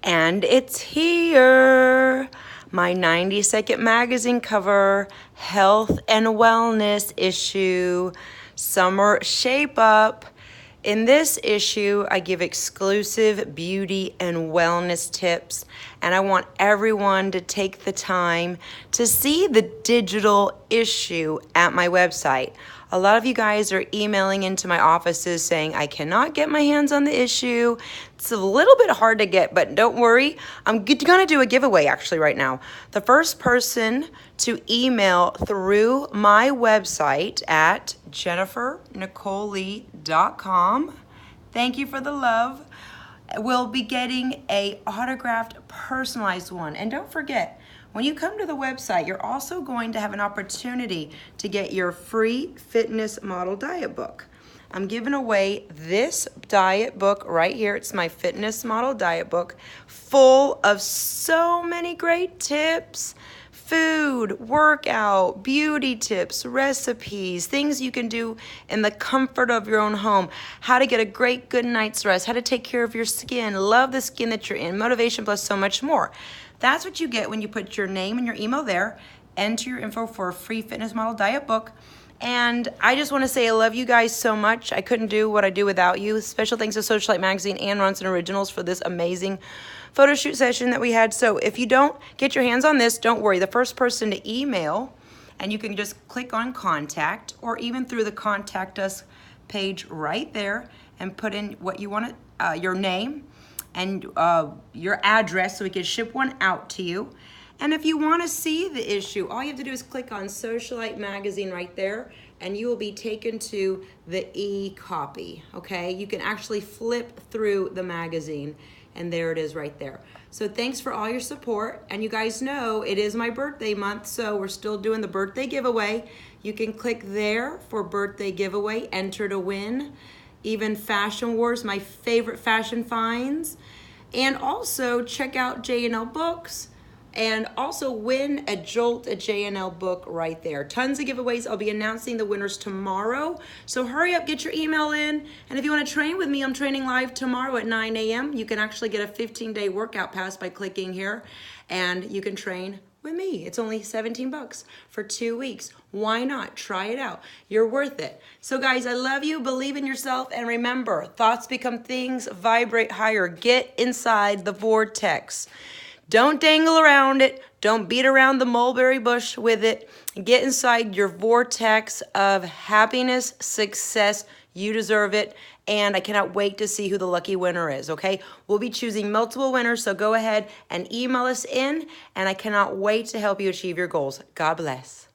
And it's here, my 90-second magazine cover, health and wellness issue, summer shape up. In this issue, I give exclusive beauty and wellness tips, and I want everyone to take the time to see the digital issue at my website. A lot of you guys are emailing into my offices saying, I cannot get my hands on the issue. It's a little bit hard to get, but don't worry. I'm gonna do a giveaway actually right now. The first person to email through my website at jennifernicolelee.com, thank you for the love, will be getting a autographed personalized one. And don't forget, when you come to the website, you're also going to have an opportunity to get your free fitness model diet book. I'm giving away this diet book right here. It's my fitness model diet book, full of so many great tips, food, workout, beauty tips, recipes, things you can do in the comfort of your own home, how to get a great good night's rest, how to take care of your skin, love the skin that you're in, motivation plus so much more. That's what you get when you put your name and your email there, enter your info for a free fitness model diet book. And I just want to say I love you guys so much. I couldn't do what I do without you. Special thanks to Socialite Magazine and Ronson Originals for this amazing photo shoot session that we had. So if you don't get your hands on this, don't worry. The first person to email, and you can just click on contact, or even through the contact us page right there, and put in what you want to, your name and your address so we can ship one out to you. And if you want to see the issue, all you have to do is click on Socialite Magazine right there, and you will be taken to the e-copy, okay? You can actually flip through the magazine, and there it is right there. So thanks for all your support, and you guys know it is my birthday month, so we're still doing the birthday giveaway. You can click there for birthday giveaway, enter to win, even Fashion Wars, my favorite fashion finds, and also check out J&L Books, and also win a Jolt, a J&L book right there. Tons of giveaways. I'll be announcing the winners tomorrow. So hurry up, get your email in. And if you want to train with me, I'm training live tomorrow at 9 a.m. You can actually get a 15-day workout pass by clicking here, and you can train with me. It's only 17 bucks for 2 weeks. Why not? Try it out. You're worth it. So guys, I love you. Believe in yourself. And remember, thoughts become things. Vibrate higher. Get inside the vortex. Don't dangle around it. Don't beat around the mulberry bush with it. Get inside your vortex of happiness, success. You deserve it. And I cannot wait to see who the lucky winner is, okay? We'll be choosing multiple winners, so go ahead and email us in. And I cannot wait to help you achieve your goals. God bless.